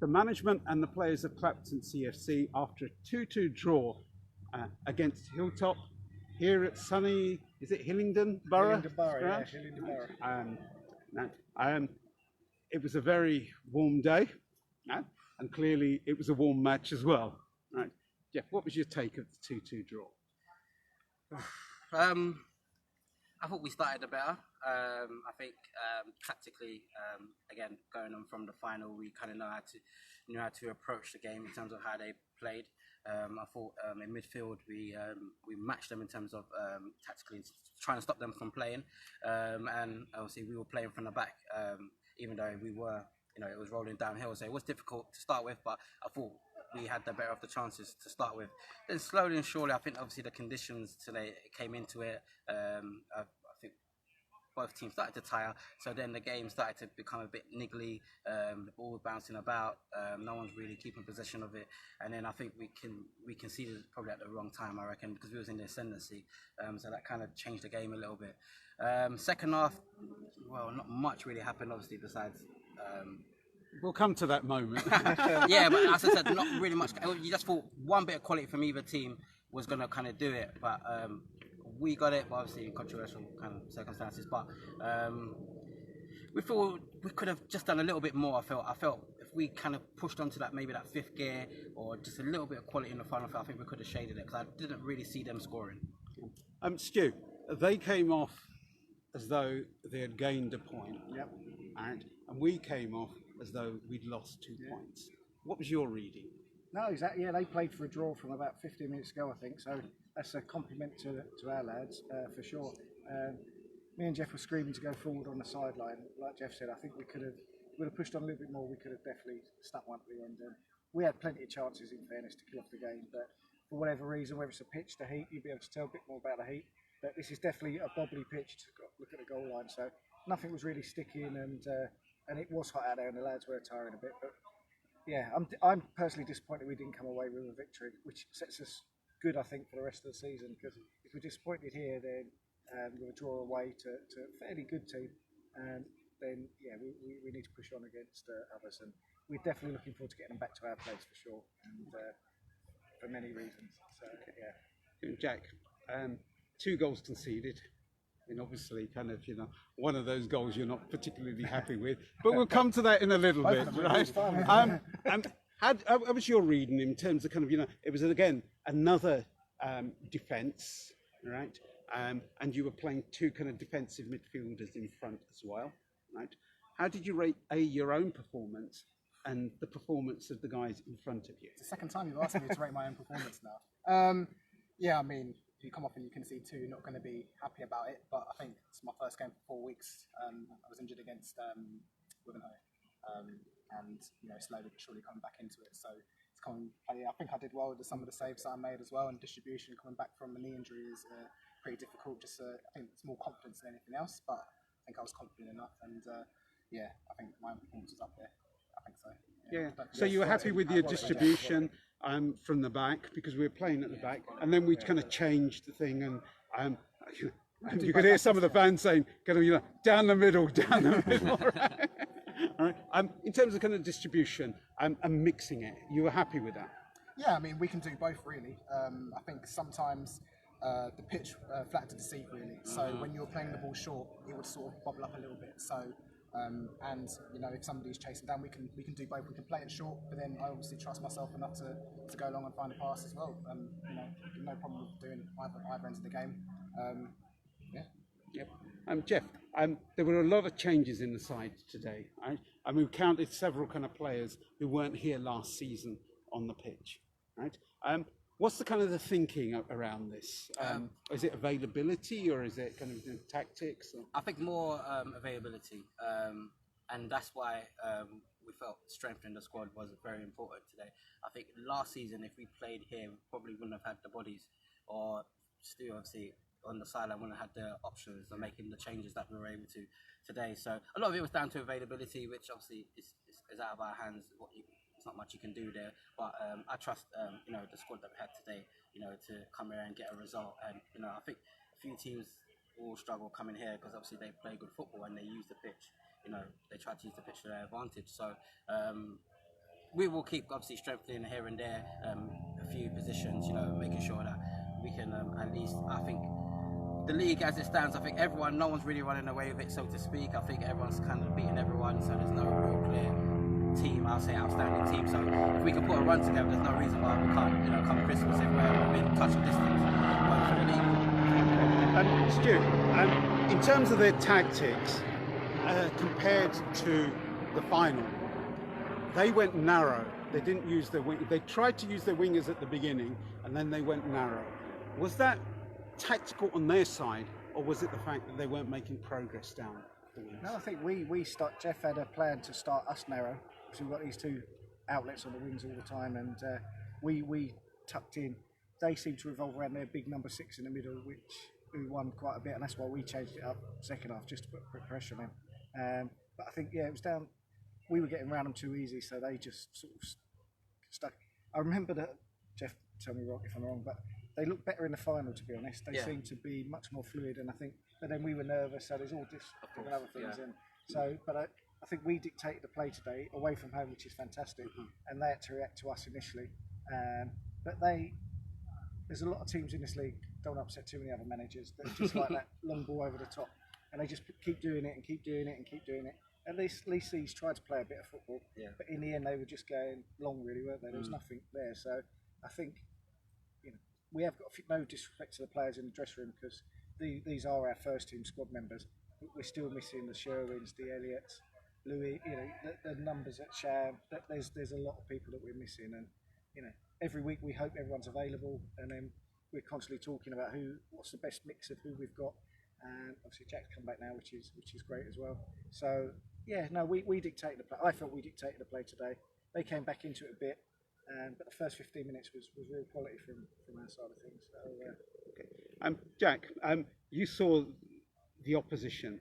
the management and the players of Clapton CFC after a 2-2 draw against Hilltop here at sunny, is it Hillingdon Borough? Hillingdon Borough, yeah, Hillingdon Borough. It was a very warm day, and clearly it was a warm match as well. Right, Jeff, what was your take of the 2-2 draw? I thought we started better. I think tactically, again, going on from the final, we kind of knew how to approach the game in terms of how they played. I thought in midfield we matched them in terms of tactically trying to stop them from playing, and obviously we were playing from the back, even though we were, it was rolling downhill, so it was difficult to start with. But I thought we had the better of the chances to start with. Then slowly and surely, I think obviously the conditions today came into it. I think both teams started to tire, so then the game started to become a bit niggly. The ball was bouncing about. No one's really keeping possession of it, and then I think we conceded probably at the wrong time, I reckon, because we was in the ascendancy. So that kind of changed the game a little bit. Second half, well, not much really happened, obviously, besides. We'll come to that moment. Yeah, but as I said, not really much. You just thought one bit of quality from either team was going to kind of do it, but we got it, but obviously in controversial kind of circumstances. But we feel we could have just done a little bit more. I felt if we kind of pushed onto that, maybe that fifth gear, or just a little bit of quality in the final, I think we could have shaded it, because I didn't really see them scoring. Stu, they came off as though they had gained a point. Yep. And we came off as though we'd lost 2 points. What was your reading? No, exactly. Yeah, they played for a draw from about 15 minutes ago, I think. So that's a compliment to our lads, for sure. Me and Jeff were screaming to go forward on the sideline. Like Jeff said, I think we would have pushed on a little bit more. We could have definitely stuck one at the end. We had plenty of chances, in fairness, to kill off the game. But for whatever reason, whether it's a pitch, the heat, you'll be able to tell a bit more about the heat. But this is definitely a bobbly pitch to look at the goal line. So nothing was really sticking, and it was hot out there, and the lads were tiring a bit. But yeah, I'm personally disappointed we didn't come away with a victory, which sets us good, I think, for the rest of the season. Because if we're disappointed here, then with a draw away to a fairly good team, then yeah, we need to push on against others, and we're definitely looking forward to getting them back to our place for sure, and for many reasons. So yeah, Jack, 2 goals conceded. And obviously, kind of, one of those goals you're not particularly happy with, but we'll come to that in a little bit, right? How was your reading in terms of kind of, it was again another defence, right? And you were playing 2 kind of defensive midfielders in front as well, right? How did you rate your own performance and the performance of the guys in front of you? It's the second time you've asked me to rate my own performance now. Yeah, I mean, if you come off and you concede 2, you're not going to be happy about it. But I think it's my first game for 4 weeks. I was injured against Wivenhoe, and slowly but surely coming back into it. So it's coming. I think I did well with some of the saves that I made as well, and distribution coming back from a knee injury is pretty difficult. Just I think it's more confidence than anything else. But I think I was confident enough, and yeah, I think my performance was up there. I think so. Yeah. So you were happy with your distribution from the back, because we were playing at the back, and then we kind of changed the thing, and you could hear some of the fans saying, kind of, down the middle, down the middle. Right? All right. In terms of kind of distribution and mixing it, you were happy with that? Yeah, I mean, we can do both really. I think sometimes the pitch flat to deceive really. So when you're playing the ball short, it would sort of bobble up a little bit. So and if somebody's chasing down, we can do both. We can play it short, but then I obviously trust myself enough to go along and find a pass as well. No problem with doing either ends of the game. Yeah. Yep. Jeff, there were a lot of changes in the side today. Right? I mean, we counted several kind of players who weren't here last season on the pitch. Right? What's the kind of the thinking around this? Is it availability, or is it kind of tactics? Or? I think more availability, and that's why we felt strengthening the squad was very important today. I think last season, if we played here, we probably wouldn't have had the bodies, or still obviously on the sideline wouldn't have had the options of making the changes that we were able to today. So a lot of it was down to availability, which obviously is out of our hands. It's not much you can do there, but I trust the squad that we had today, to come here and get a result. And I think a few teams will struggle coming here because obviously they play good football and they use the pitch. They try to use the pitch to their advantage. So we will keep obviously strengthening here and there a few positions, making sure that we can at least, I think, the league as it stands, I think no one's really running away with it, so to speak. I think everyone's kind of beating everyone, so there's no real clear team, I'll say outstanding team. So if we can put a run together, there's no reason why we can't, come Christmas if we're within touching distance for the league. Stu, in terms of their tactics, compared to the final, they went narrow. They didn't use their wing. They tried to use their wingers at the beginning, and then they went narrow. Was that tactical on their side, or was it the fact that they weren't making progress down the wings? No, I think Jeff had a plan to start us narrow, because we've got these two outlets on the wings all the time, and we tucked in. They seemed to revolve around their big number 6 in the middle, who won quite a bit, and that's why we changed it up second half, just to put pressure on them. But I think, it was down. We were getting around them too easy, so they just sort of stuck. I remember that, Jeff, tell me if I'm wrong, but they looked better in the final, to be honest. They seemed to be much more fluid, and I think, but then we were nervous, so there's all different other things. And so, but I think we dictated the play today away from home, which is fantastic, and they had to react to us initially. But there's a lot of teams in this league, don't upset too many other managers, that just like that long ball over the top, and they just keep doing it and keep doing it and keep doing it. At least he's tried to play a bit of football, but in the end they were just going long, really, weren't they? There was nothing there. So I think, we have got no disrespect to the players in the dressing room, because these are our first team squad members. We're still missing the Sherwins, the Elliots, Louis. The numbers at Sham. There's a lot of people that we're missing, and every week we hope everyone's available, and then we're constantly talking about what's the best mix of who we've got. And obviously Jack's come back now, which is great as well. So we dictated the play. I felt we dictated the play today. They came back into it a bit, but the first 15 minutes was real quality from our side of things. So, okay. Jack, you saw the opposition.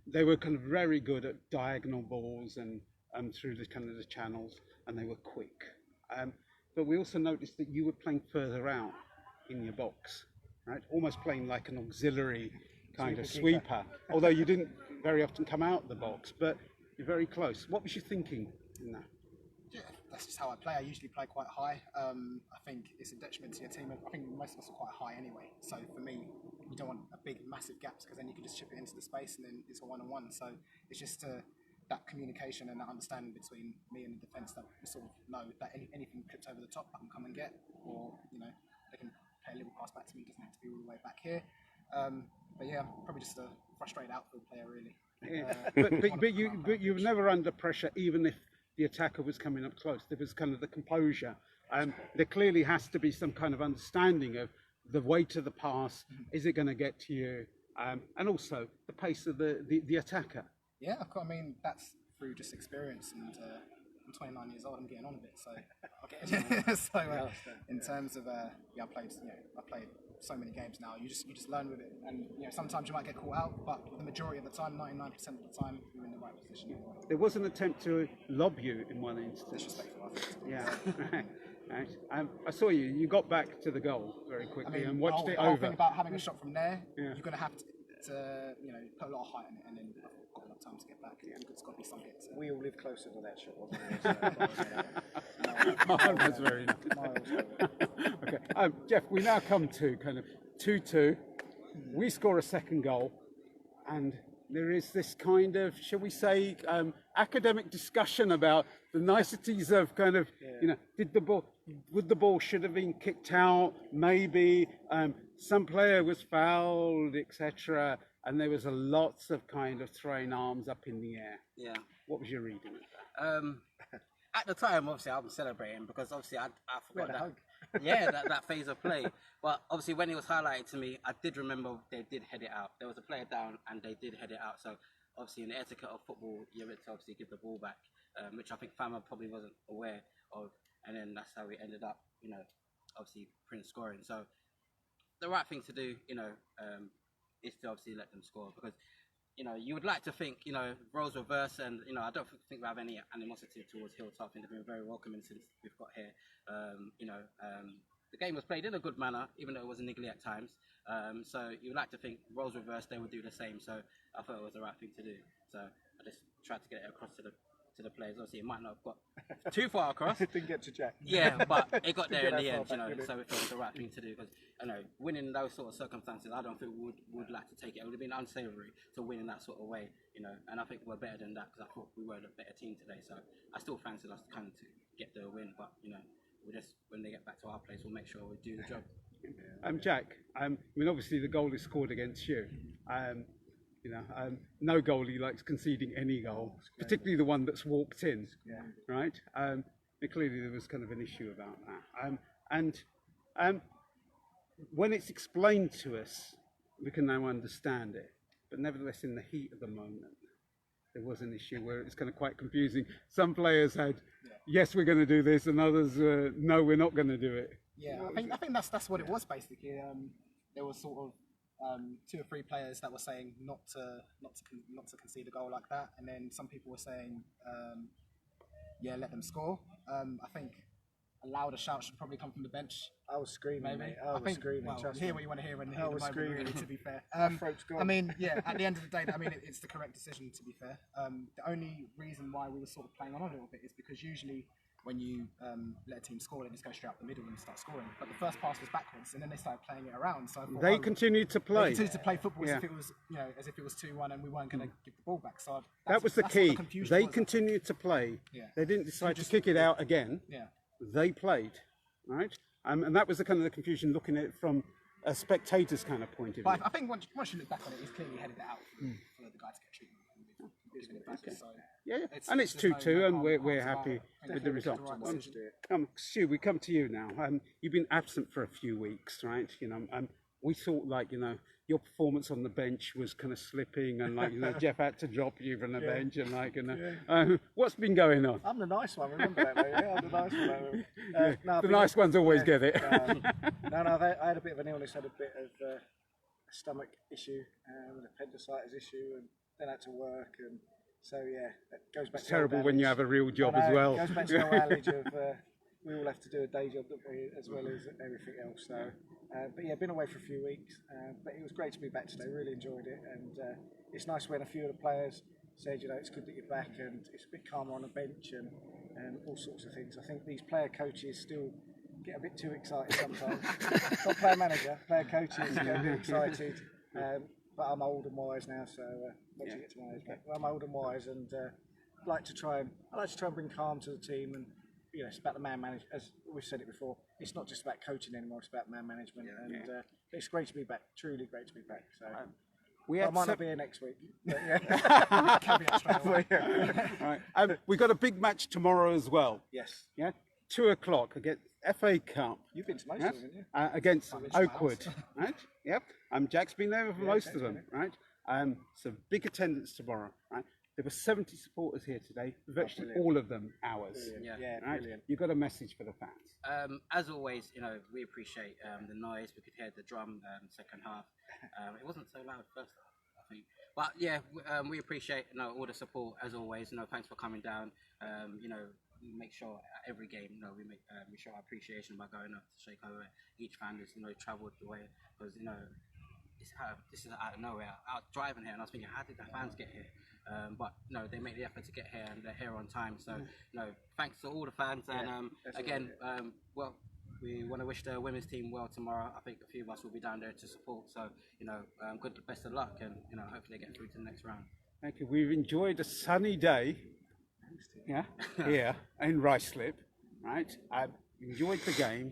They were kind of very good at diagonal balls and through the kind of the channels, and they were quick. But we also noticed that you were playing further out in your box, right? Almost playing like an auxiliary kind of sweeper. Although you didn't very often come out of the box, but you're very close. What was you thinking in that? Yeah, that's just how I play. I usually play quite high. I think it's a detriment to your team. I think most of us are quite high anyway. So for me, you don't want a big, massive gaps, because then you can just chip it into the space and then it's a one-on-one. So it's just that communication and that understanding between me and the defence, that we sort of know that anything clipped over the top, I can come and get, or they can play a little pass back to me. It doesn't have to be all the way back here. But yeah, I'm probably just a frustrated outfield player, really. But you were never under pressure, even if the attacker was coming up close. There was kind of the composure. There clearly has to be some kind of understanding of the weight of the pass. Is it going to get to you? And also the pace of the attacker. Yeah, I mean, that's through just experience, and I'm 29 years old. I'm getting on a bit, so I'll get it. So in terms of I played so many games now. You just learn with it, and sometimes you might get caught out, but the majority of the time, 99% of the time, you're in the right position anyway. There was an attempt to lob you in one instance. Disrespectful, I think. Yeah. Right. I saw you got back to the goal very quickly and watched it the whole over. thing about having a shot from there, Yeah. you're going to have to put a lot of height in it, and then I've got enough time to get back. It's got to be some hits. we all live closer to that shot, wasn't we? Oh, that's very nice. Okay, Jeff, we now come to kind of 2-2. We score a second goal, and there is this kind of, shall we say, academic discussion about the niceties of kind of, would the ball should have been kicked out? Maybe some player was fouled, etc. And there was lots of kind of throwing arms up in the air. Yeah. What was your reading of that? At the time, obviously, I was celebrating because obviously I forgot that. hug. Yeah, that phase of play. But obviously, when it was highlighted to me, I did remember they did head it out. There was a player down, and they did head it out. So obviously, in the etiquette of football, you're meant to obviously give the ball back, which I think Fama probably wasn't aware of. And then that's how we ended up, obviously Prince scoring. So the right thing to do, is to obviously let them score, because you would like to think, roles reverse, and I don't think we have any animosity towards Hilltop. I think they've been very welcoming since we've got here. The game was played in a good manner, even though it was niggly at times. So you would like to think roles reverse, they would do the same. So I thought it was the right thing to do. So I just tried to get it across to the to the players. Obviously, it might not have got too far across. It didn't get to Jack. Yeah, but it got there in Didn't the get end, that you far know. back, So we felt it was the right thing to do because, you know, winning in those sort of circumstances, I don't think we would like to take it. It would have been unsavoury to win in that sort of way, you know. And I think we're better than that because I thought we were the better team today. So I still fancied us kind of to get the win, but you know, we just when they get back to our place, we'll make sure we do the job. Jack, I mean, obviously the goal is scored against you. You know, no goalie likes conceding any goal, particularly the one that's walked in, right? And clearly there was kind of an issue about that. When it's explained to us, we can now understand it. But nevertheless, in the heat of the moment, there was an issue where it's kind of quite confusing. Some players had, yes, we're going to do this, and others, no, we're not going to do it. Yeah, I think that's what it was basically. There was sort of 2 or 3 players that were saying not to concede a goal like that, and then some people were saying, yeah, let them score. I think a louder shout should probably come from the bench. I was screaming, Maybe. mate. I was screaming. Well, Trust hear me. what you want to hear and I hear the was moment, screaming. really, to be fair. throat's gone. I mean, yeah, at the end of the day, I mean, it's the correct decision, to be fair. The only reason why we were sort of playing on a little bit is because usually when you let a team score, they just go straight up the middle and start scoring. But the first pass was backwards, and then they started playing it around. So I thought, They continued to play. They continued to play football as if it was, you know, as if it was 2-1, and we weren't going to give the ball back. So That was the that's what key. confusion They was. continued to play. Yeah. They didn't decide to kick it out again. Yeah. They played, right? And that was the kind of the confusion looking at it from a spectator's kind of point of view. But I think once you look back on it, he's clearly headed it out for the guy to get treatment. So Yeah, it's- and it's there's no 2-2, and harm we're about happy it. I think with the it was the result. right decision. Stu, we come to you now. You've been absent for a few weeks, right? You know, we thought, like, you know, your performance on the bench was kind of slipping, and like, you know, Jeff had to drop you from the bench, and like, you know, what's been going on? I'm the nice one, remember that, mate? Yeah, I'm the nice one. No, The nice ones always get it. I had a bit of an illness, had a bit of a stomach issue, an appendicitis issue, and then had to work, and so yeah, it goes back. It's to terrible when you have a real job as well. It goes back to the adage of we all have to do a day job, don't we, as well as everything else. So, but yeah, been away for a few weeks, but it was great to be back today. Really enjoyed it, and it's nice when a few of the players said, you know, it's good that you're back, and it's a bit calmer on the bench, and all sorts of things. I think these player coaches still get a bit too excited sometimes. Not player manager, player coaches get a bit excited. But I'm old and wise now, so once you get to my age, but I'm old and wise, and I like to try and bring calm to the team, and you know, it's about the man management. As we've said it before, it's not just about coaching anymore; it's about man management, and it's great to be back. Truly great to be back. So I might not be here next week. But yeah. Caveat straight away. Right. We've got a big match tomorrow as well. Yes, Yeah, 2 o'clock against FA Cup. you've been to most Yeah? of them, haven't you? Against Oakwood, right? Yep. Jack's been there for most of them, right? So big attendance tomorrow, right? There were 70 supporters here today, virtually all of them ours. Yeah. Right? Brilliant. You've got a message for the fans. As always, you know, we appreciate the noise. We could hear the drum second half. It wasn't so loud first half, I think. But yeah, we appreciate, you know, all the support as always. You know, thanks for coming down. You know, we make sure at every game, you know, we show our appreciation by going up to shake over each fan that's, you know, travelled the way, because you know, this is out of nowhere. I was driving here and I was thinking, how did the fans get here? But no, they make the effort to get here, and they're here on time. So, you know, thanks to all the fans. And again, well, we want to wish the women's team well tomorrow. I think a few of us will be down there to support. So, you know, best of luck, and you know, hopefully they get through to the next round. Thank you. We've enjoyed a sunny day. Yeah, here in Ruislip, right? Enjoyed the game.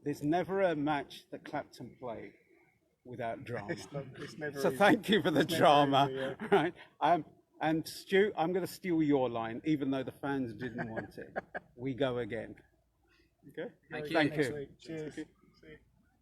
There's never a match that Clapton play without drama. It's never So easy. thank you for the It's never drama, easy, right? And Stu, I'm going to steal your line, even though the fans didn't want it. We go again. Okay. Thank you. Thank Next you. week. Cheers.